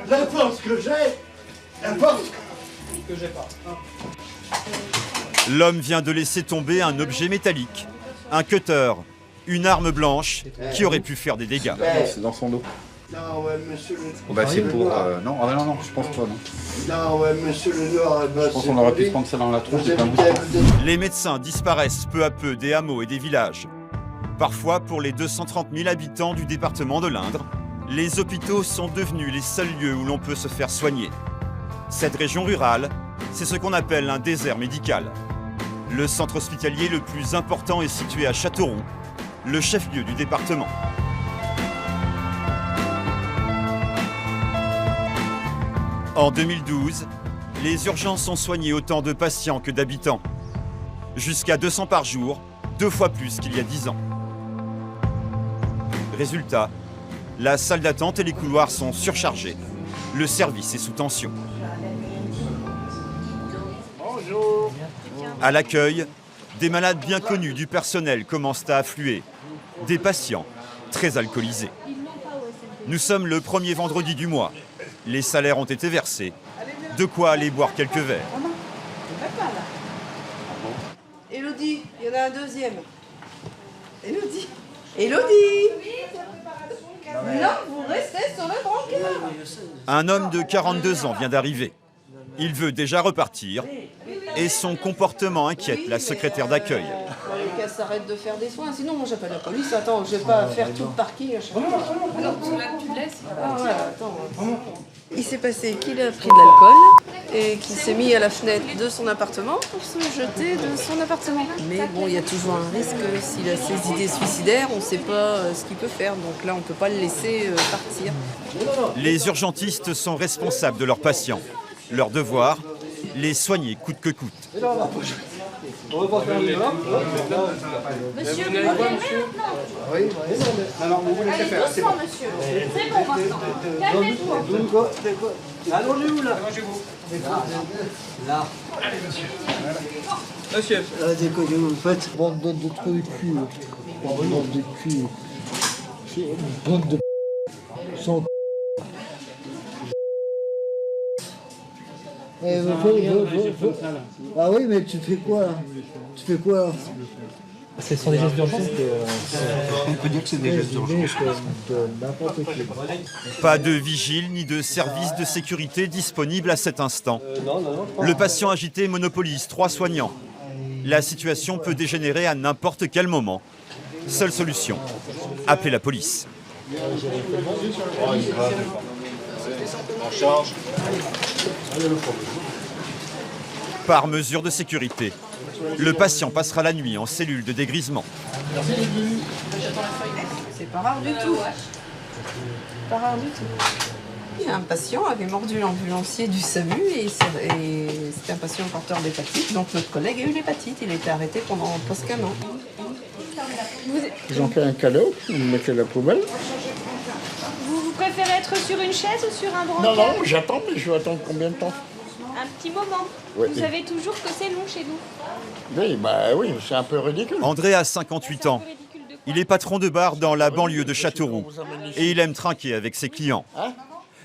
La force que j'ai, la force que j'ai pas. L'homme vient de laisser tomber un objet métallique, un cutter, une arme blanche qui aurait pu faire des dégâts. C'est dans son dos. Non, ouais, monsieur le... On va essayer pour... non, non, je pense pas, non. Non, ouais, monsieur le Nord... Je pense qu'on aurait pu se prendre ça dans la tronche. Les médecins disparaissent peu à peu des hameaux et des villages. Parfois, pour les 230 000 habitants du département de l'Indre, les hôpitaux sont devenus les seuls lieux où l'on peut se faire soigner. Cette région rurale, c'est ce qu'on appelle un désert médical. Le centre hospitalier le plus important est situé à Châteauroux, le chef-lieu du département. En 2012, les urgences ont soigné autant de patients que d'habitants. Jusqu'à 200 par jour, 2 fois plus qu'il y a 10 ans. Résultat, la salle d'attente et les couloirs sont surchargés. Le service est sous tension. Bonjour. À l'accueil, des malades bien connus du personnel commencent à affluer. Des patients très alcoolisés. Nous sommes le premier vendredi du mois. Les salaires ont été versés. De quoi aller boire quelques verres. Élodie, il y en a un deuxième. Élodie. Élodie. Non, vous restez sur le brancard. Un homme de 42 ans vient d'arriver. Il veut déjà repartir et son comportement inquiète la secrétaire d'accueil. Qu'elle s'arrête de faire des soins, sinon moi j'appelle la police. Attends, je vais pas faire tout le parking à chaque fois. Alors tu laisses. Ah ouais, attends. Il s'est passé qu'il a pris de l'alcool et qu'il s'est mis à la fenêtre de son appartement pour se jeter de son appartement. Mais bon, il y a toujours un risque, s'il a ses idées suicidaires, on ne sait pas ce qu'il peut faire. Donc là, on ne peut pas le laisser partir. Les urgentistes sont responsables de leurs patients. Leur devoir, les soigner coûte que coûte. Monsieur, vous n'allez pas, monsieur? Oui, Non, vous voulez faire. C'est bon, monsieur. C'est bon maintenant. Calmez-vous. allongez-vous là. Là. Allez, monsieur. Monsieur. C'est quoi que vous faites? Bande de trous de cul. Bande de cul. Bande de... Sans... Ah oui, mais tu fais quoi là? Tu fais quoi là? Ce sont des gestes d'urgence. On peut dire que c'est des gestes d'urgence. Pas de vigile ni de service de sécurité disponible à cet instant. Le patient agité monopolise 3 soignants. La situation peut dégénérer à n'importe quel moment. Seule solution, appeler la police. En charge. Par mesure de sécurité, le patient passera la nuit en cellule de dégrisement. C'est pas rare du tout. Pas rare du tout. Un patient avait mordu l'ambulancier du SAMU et c'était un patient porteur d'hépatite. Donc notre collègue a eu l'hépatite. Il a été arrêté pendant presque un an. J'en fais un cadeau, vous me mettez à la poubelle. Vous préférez être sur une chaise ou sur un Non, brancard? non, j'attends, mais je vais attendre combien de temps? Un petit moment. Oui. Vous savez toujours que c'est long chez nous. Oui, bah oui, c'est un peu ridicule. André a 58 ans. Il est patron de bar dans la banlieue de Châteauroux et il aime trinquer avec ses clients.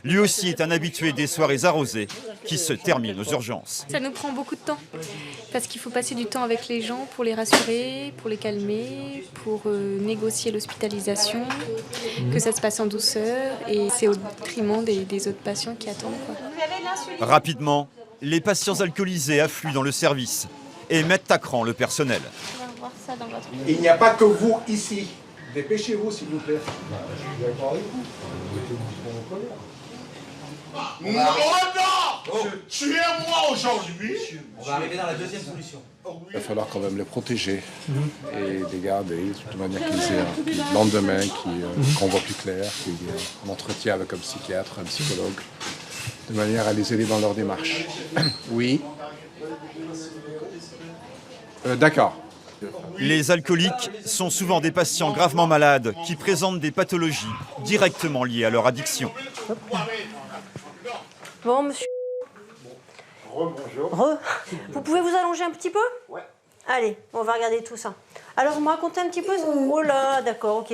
Lui aussi est un habitué des soirées arrosées qui se terminent aux urgences. Ça nous prend beaucoup de temps parce qu'il faut passer du temps avec les gens pour les rassurer, pour les calmer, pour négocier l'hospitalisation, que ça se passe en douceur et c'est au détriment des autres patients qui attendent, quoi. Vous avez l'insuline? Rapidement, les patients alcoolisés affluent dans le service et mettent à cran le personnel. On va voir ça dans votre... Il n'y a pas que vous ici. Dépêchez-vous, s'il vous plaît. Non, non, tuez-moi aujourd'hui. On va arriver dans la deuxième solution. Il va falloir quand même les protéger et les garder de manière qu'ils aient un lendemain qu'on voit plus clair, qu'il y ait un entretien avec un psychiatre, un psychologue, de manière à les aider dans leur démarche. Oui. D'accord. Les alcooliques sont souvent des patients gravement malades qui présentent des pathologies directement liées à leur addiction. Bon, monsieur. Bonjour. Vous pouvez vous allonger un petit peu? Ouais. Allez, on va regarder tout ça. Alors, vous me racontez un petit peu? Oh là, d'accord, ok.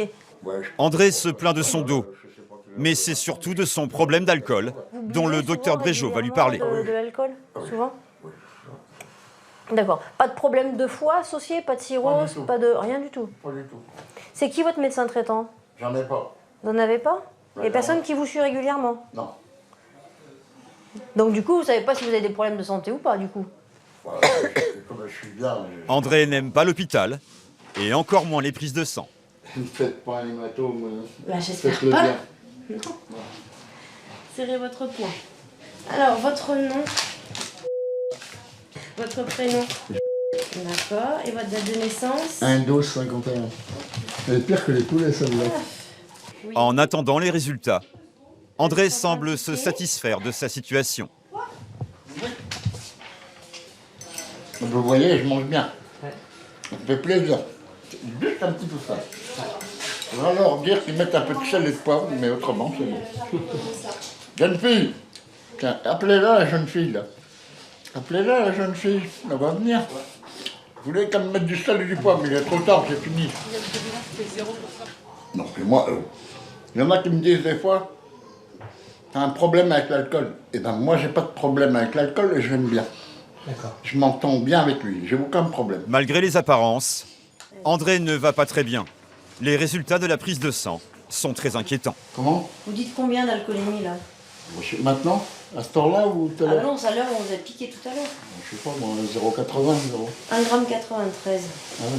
André se plaint de son dos. Mais c'est surtout de son problème d'alcool dont le docteur Brégeot va lui parler. De l'alcool, souvent? D'accord. Pas de problème de foie associé, pas de cirrhose, pas de... rien du tout? Pas du tout. C'est qui votre médecin traitant? J'en ai pas. Vous n'en avez pas? Il n'y a personne qui vous suit régulièrement? Non. Donc du coup, vous savez pas si vous avez des problèmes de santé ou pas, du coup? Voilà, comme je suis bien. André n'aime pas l'hôpital et encore moins les prises de sang. Ne faites pas un hématome. Bah, j'espère Faites-le pas. bien. Non. Serrez votre poing. Alors, votre nom? Votre prénom? D'accord. Et votre date de naissance? 1,12,51. Elle est pire que les poulets, celle-là. En attendant les résultats, André semble se satisfaire de sa situation. Vous voyez, je mange bien. Ça me fait plaisir. Juste un petit peu ça. On va leur dire qu'ils mettent un peu de sel et de poivre, mais autrement, c'est bon. Jeune fille, tiens, appelez-la la jeune fille, là. Appelez-la la jeune fille, elle va venir. Vous voulez qu'elle me mette du sel et du poivre, mais il est trop tard, j'ai fini. Non, mais moi, il y en a qui me disent des fois, t'as un problème avec l'alcool. Eh ben moi, j'ai pas de problème avec l'alcool et je l'aime bien. Je m'entends bien avec lui, j'ai aucun problème. Malgré les apparences, André ne va pas très bien. Les résultats de la prise de sang sont très inquiétants. Comment? Vous dites combien d'alcoolémie, là? Maintenant? À ce temps-là ou tout à Ah l'heure? non, c'est à l'heure où on vous a piqué tout à l'heure. Je sais pas, moi, 0,80, 0. 1,93 g. Ah ouais,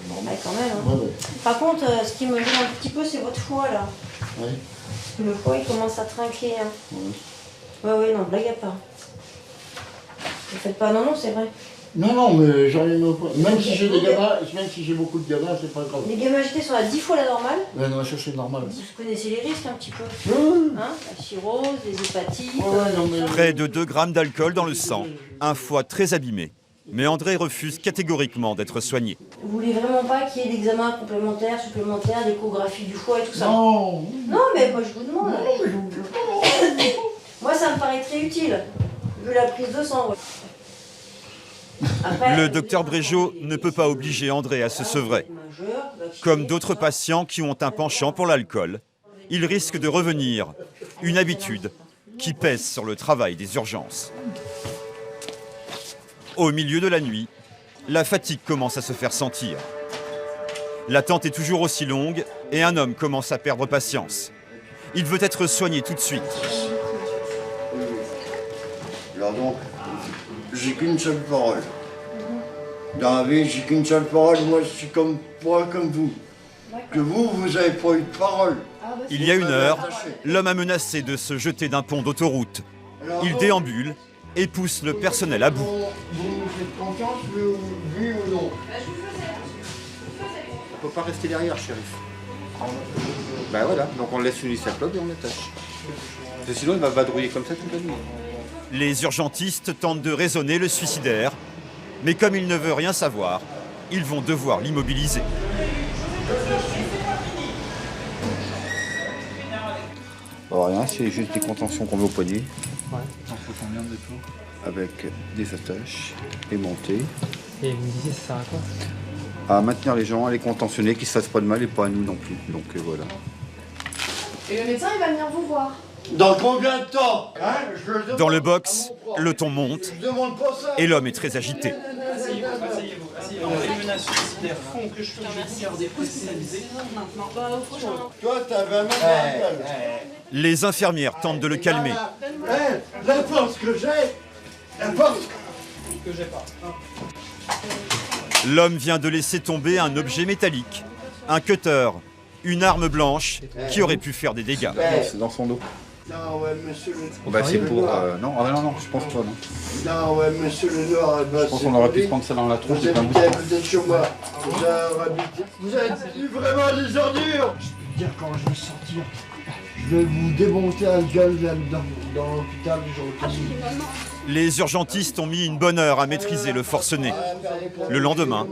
normal. Ouais, quand même. Hein. Ouais, ouais. Par contre, ce qui me gêne un petit peu, c'est votre foie, là. Ouais. Le foie, il commence à trinquer. Hein. Ouais. Ouais, non, blague à part. Vous faites pas... Non, c'est vrai. Non, non, mais j'arrive pas. Même si j'ai des gamins, même si j'ai beaucoup de gamins, c'est pas grave. Les gamins agités sont à 10 fois la normale. Ouais, non, ça c'est normal. Vous connaissez les risques un petit peu. Ouais. Hein, la cirrhose, les hépatites. Non, mais... Près de 2 grammes d'alcool dans le sang, un foie très abîmé. Mais André refuse catégoriquement d'être soigné. Vous voulez vraiment pas qu'il y ait d'examens complémentaires, supplémentaires, d'échographie du foie et tout ça? Non. Non, mais moi je vous demande. Moi ça me paraît très utile, vu la prise de sang. Ouais. Après, Le docteur Brégeot ne peut pas obliger André à se sevrer. Comme d'autres patients qui ont un penchant pour l'alcool, il risque de revenir, une habitude qui pèse sur le travail des urgences. Au milieu de la nuit, la fatigue commence à se faire sentir. L'attente est toujours aussi longue et un homme commence à perdre patience. Il veut être soigné tout de suite. Alors donc, j'ai qu'une seule parole. Dans la vie, j'ai qu'une seule parole. Moi, je suis comme vous. Que vous n'avez pas eu de parole. Il y a 1 heure, l'homme a menacé de se jeter d'un pont d'autoroute. Il déambule et pousse le personnel à bout. Vous nous faites confiance, oui ou non? On peut pas rester derrière, shérif. Bah voilà, donc on laisse une sa clope et on attache. Parce que sinon il va vadrouiller comme ça toute la nuit. Les urgentistes tentent de raisonner le suicidaire, mais comme il ne veut rien savoir, ils vont devoir l'immobiliser. Alors rien, c'est juste des contentions qu'on met au poignet. Ouais. Il en faut combien de tout? Avec des attaches, et montées. Et vous me disiez, ça sert à quoi? À maintenir les gens, à les contentionner, qu'ils se fassent pas de mal et pas à nous non plus. Donc voilà. Et le médecin, il va venir vous voir. Dans combien de temps hein? Dans le box, le ton monte Je demande pas ça. et l'homme est très agité. Asseyez-vous, asseyez-vous. Les menaces suicidaires font que je peux vous garder précisé. Toi, t'avais un mal à la gueule. Les infirmières tentent de le calmer. La force que j'ai, la force Que j'ai pas. L'homme vient de laisser tomber un objet métallique, un cutter, une arme blanche qui aurait pu faire des dégâts. C'est dans son dos. Non, ouais, monsieur le... Oh, bah c'est pour... non, non, je pense pas, non. Non, ouais, monsieur le Nord, Je pense qu'on aurait pu se prendre ça dans la tronche. Vous habitez à côté de chez moi. Vous avez eu vraiment des ordures. Je peux dire quand je vais sortir, je vais vous démonter la gueule dans l'hôpital. Les urgentistes ont mis une bonne heure à maîtriser le forcené. Le lendemain,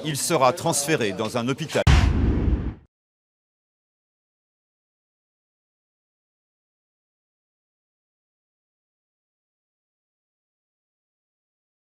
il sera transféré dans un hôpital.